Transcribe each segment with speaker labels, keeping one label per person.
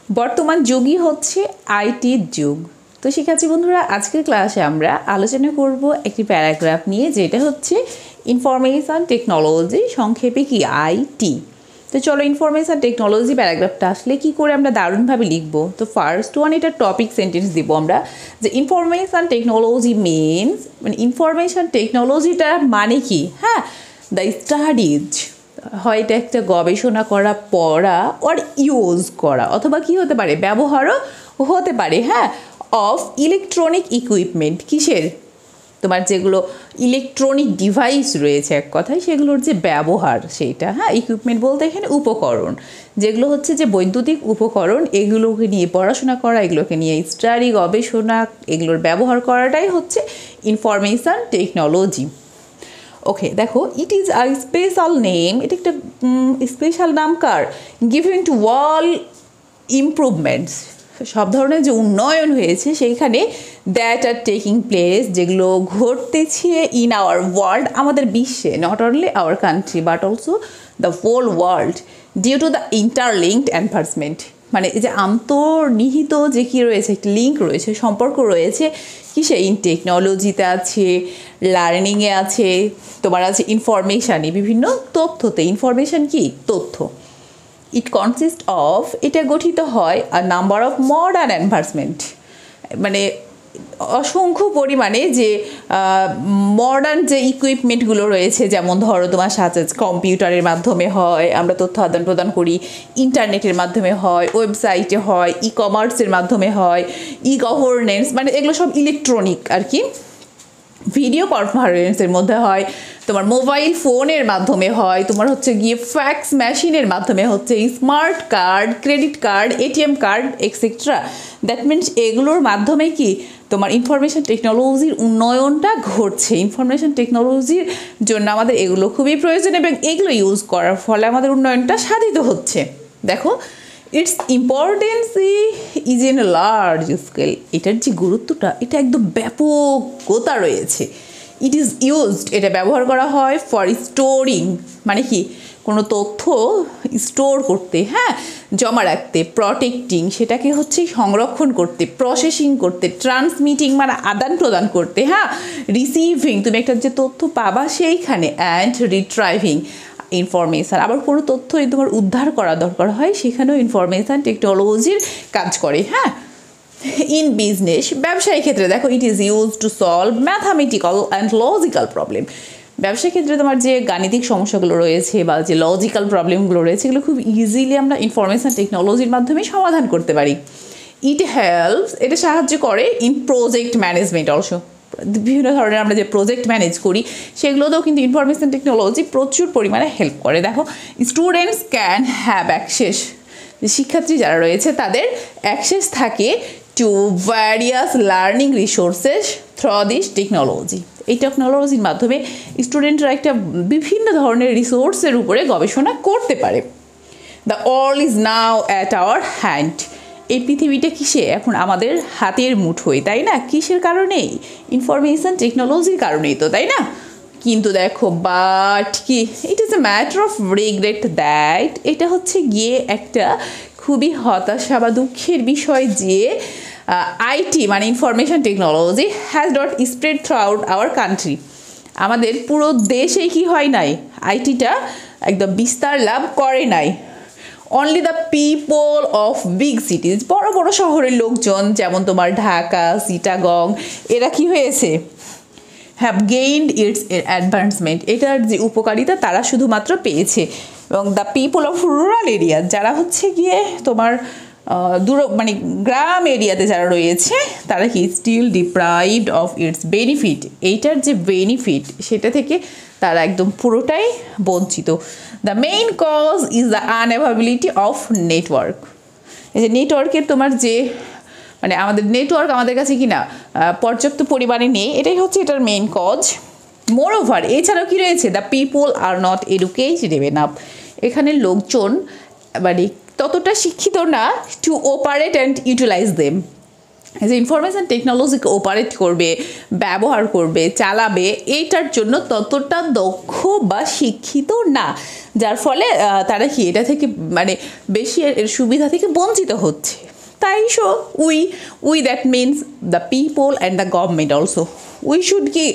Speaker 1: বর্তমান যুগই হচ্ছে আইটির যুগ। তো শিক্ষার্থী বন্ধুরা, আজকের ক্লাসে আমরা আলোচনা করব একটি প্যারাগ্রাফ নিয়ে, যেটা হচ্ছে ইনফরমেশন টেকনোলজি, সংক্ষেপে কি আইটি। তো চলো, ইনফরমেশন টেকনোলজি প্যারাগ্রাফটা আসলে কি করে আমরা দারুণভাবে লিখবো। তো ফার্স্ট ওয়ান, এটা টপিক সেন্টেন্স দিব আমরা, যে ইনফরমেশন টেকনোলজি মিনস, মানে ইনফরমেশন টেকনোলজিটা মানে কি। হ্যাঁ, দ্য স্টাডিজ, হয় এটা একটা গবেষণা করা, পড়া, ওর ইউজ করা, অথবা কি হতে পারে, ব্যবহারও হতে পারে। হ্যাঁ, অফ ইলেকট্রনিক ইকুইপমেন্ট, কিসের, তোমার যেগুলো ইলেকট্রনিক ডিভাইস রয়েছে এক কথায়, সেগুলোর যে ব্যবহার সেইটা। হ্যাঁ, ইকুইপমেন্ট বলতে এখানে উপকরণ, যেগুলো হচ্ছে যে বৈদ্যুতিক উপকরণ, এগুলোকে নিয়ে পড়াশোনা করা, এগুলোকে নিয়ে স্টাডি, গবেষণা, এগুলোর ব্যবহার করাটাই হচ্ছে ইনফরমেশন টেকনোলজি। ওকে, দেখো, it is a special name, এটা একটা স্পেশাল নাম কার, গিভেন টু ওয়াল ইমপ্রুভমেন্টস, সব ধরনের যে উন্নয়ন হয়েছে সেইখানে, দ্যাট আর টেকিং প্লেস, যেগুলো ঘটতেছে ইন আওয়ার ওয়ার্ল্ড, আমাদের বিশ্বে, not only our country but also the whole world, due to the interlinked environment, মানে এই যে আন্তর্নিহিত যে কী রয়েছে, একটা লিঙ্ক রয়েছে, সম্পর্ক রয়েছে, কিসে, ইন টেকনোলজিতে আছে, লার্নিংয়ে আছে, তোমার আছে ইনফরমেশানে, বিভিন্ন তথ্যতে। ইনফরমেশান কি, তথ্য। ইট কনসিস্ট অফ, এটা গঠিত হয় আ নাম্বার অফ মডার্ন এনভার্সমেন্ট, মানে অসংখ্য পরিমাণে যে মডার্ন যে ইকুইপমেন্টগুলো রয়েছে, যেমন ধরো তোমার সাথে কম্পিউটারের মাধ্যমে হয়, আমরা তথ্য আদান প্রদান করি, ইন্টারনেটের মাধ্যমে হয়, ওয়েবসাইটে হয়, ই কমার্সের মাধ্যমে হয়, ই গভর্নেন্স, মানে এগুলো সব ইলেকট্রনিক আর কি। ভিডিও কনফারেন্সের মধ্যে হয়, তোমার মোবাইল ফোনের মাধ্যমে হয়, তোমার হচ্ছে গিয়ে ফ্যাক্স মেশিনের মাধ্যমে হচ্ছে, smart card, credit card, ATM card, etcetera. That means এগুলোর মাধ্যমে কি তোমার ইনফরমেশন টেকনোলজির উন্নয়নটা ঘটছে। ইনফরমেশন টেকনোলজির জন্য আমাদের এগুলো খুবই প্রয়োজন, এবং এগুলো ইউজ করার ফলে আমাদের উন্নয়নটা সাধিত হচ্ছে। দেখো, its importance is in a large scale, এটার যে গুরুত্বটা, এটা একদম ব্যাপকতা রয়েছে। ইট ইজ ইউজড, এটা ব্যবহার করা হয়, ফর স্টোরিং, মানে কি, কোনো তথ্য স্টোর করতে, হ্যাঁ, জমা রাখতে, প্রটেক্টিং, সেটাকে হচ্ছে সংরক্ষণ করতে, প্রসেসিং করতে, ট্রান্সমিটিং মানে আদান প্রদান করতে, হ্যাঁ, রিসিভিং, তুমি একটা যে তথ্য পাবা সেইখানে, অ্যান্ড রিট্রাইভিং ইনফরমেশান, আবার কোনো তথ্য তোমার উদ্ধার করা দরকার হয়, সেখানেও ইনফরমেশান টেকনোলজির কাজ করে। হ্যাঁ, ইন বিজনেস, ব্যবসায়ী ক্ষেত্রে দেখো, it is use to solve mathematical and logical problem, ব্যবসায়ী ক্ষেত্রে তোমার যে গাণিতিক সমস্যাগুলো রয়েছে বা যে লজিক্যাল প্রবলেমগুলো রয়েছে, এগুলো খুব ইজিলি আমরা ইনফরমেশান টেকনোলজির মাধ্যমে সমাধান করতে পারি। ইট হেল্পস, এটা সাহায্য করে, ইন প্রজেক্ট ম্যানেজমেন্ট অলসো, বিভিন্ন ধরনের আমরা যে প্রজেক্ট ম্যানেজ করি সেগুলোতেও কিন্তু ইনফরমেশন টেকনোলজি প্রচুর পরিমাণে হেল্প করে। দেখো, স্টুডেন্টস ক্যান হ্যাভ অ্যাক্সেস, শিক্ষার্থী যারা রয়েছে তাদের অ্যাক্সেস থাকে to various learning resources through this technology, এই টেকনোলজির মাধ্যমে স্টুডেন্টরা একটা বিভিন্ন ধরনের রিসোর্সের উপরে গবেষণা করতে পারে। The all is now at our hand, এই পৃথিবীটা কিসে, এখন আমাদের হাতের মুঠোয়, তাই না, কিসের কারণেই, ইনফরমেশন টেকনোলজির কারণেই তো, তাই না। কিন্তু দেখো, বাট কি, it is a matter of regret that, এটা হচ্ছে গিয়ে একটা খুবই হতাশা বা দুঃখের বিষয় যে আইটি মানে information technology has not spread through out our country, আমাদের পুরো দেশেই কি হয় নাই, আইটিটা একদম বিস্তার লাভ করে নাই। Only the people of big সিটিজ, বড় বড় শহরের লোকজন, যেমন তোমার ঢাকা, চিটাগং, এরা কি হয়েছে, হ্যাভ গেইনড ইটস অ্যাডভান্সমেন্ট, এটার যে উপকারিতা তারা শুধুমাত্র পেয়েছে। এবং the people of rural area, যারা হচ্ছে গিয়ে তোমার মানে গ্রাম এরিয়াতে যারা রয়েছে, তারা কি still deprived of its benefit, এইটার যে বেনিফিট সেটা থেকে তারা একদম পুরোটাই বঞ্চিত। The main cause is the unavailability of network, এই যে নেটওয়ার্কের তোমার যে মানে আমাদের নেটওয়ার্ক আমাদের কাছে কি না পর্যাপ্ত পরিমাণে নেই, এটাই হচ্ছে এটার মেইন কজ। মোরওভার, এছাড়াও কি রয়েছে, the people are not educated enough, এখানে লোকজন মানে ততটা শিক্ষিত না to operate and utilise them, যে ইনফরমেশান টেকনোলজিকে অপারেট করবে, ব্যবহার করবে, চালাবে, এইটার জন্য ততটা দক্ষ বা শিক্ষিত না, যার ফলে তারা কি এটা থেকে মানে বেশি এর সুবিধা থেকে বঞ্চিত হচ্ছে। তাই we that means the people and the government also, we should কি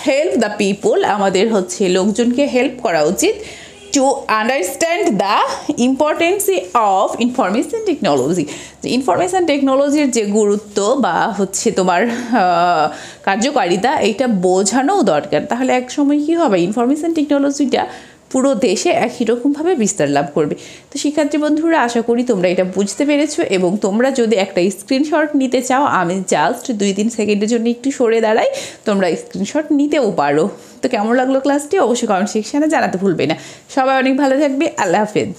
Speaker 1: হেল্প দ্য পিপল, আমাদের হচ্ছে লোকজনকে হেল্প করা উচিত to understand the importancy of information technology, যে ইনফরমেশান টেকনোলজির যে গুরুত্ব বা হচ্ছে তোমার কার্যকারিতা এইটা বোঝানোও দরকার। তাহলে এক সময় কী হবে, ইনফরমেশান টেকনোলজিটা পুরো দেশে একই রকমভাবে বিস্তার লাভ করবে। তো শিক্ষার্থী বন্ধুরা, আশা করি তোমরা এটা বুঝতে পেরেছো, এবং তোমরা যদি একটা স্ক্রিনশট নিতে চাও, আমি জাস্ট 2-3 সেকেন্ডের জন্য একটু সরে দাঁড়াই, তোমরা স্ক্রিনশট নিতেও পারো। তো কেমন লাগলো ক্লাসটি অবশ্যই কমেন্ট সেকশানে জানাতে ভুলবে না। সবাই অনেক ভালো থাকবে। আল্লাহ হাফেজ।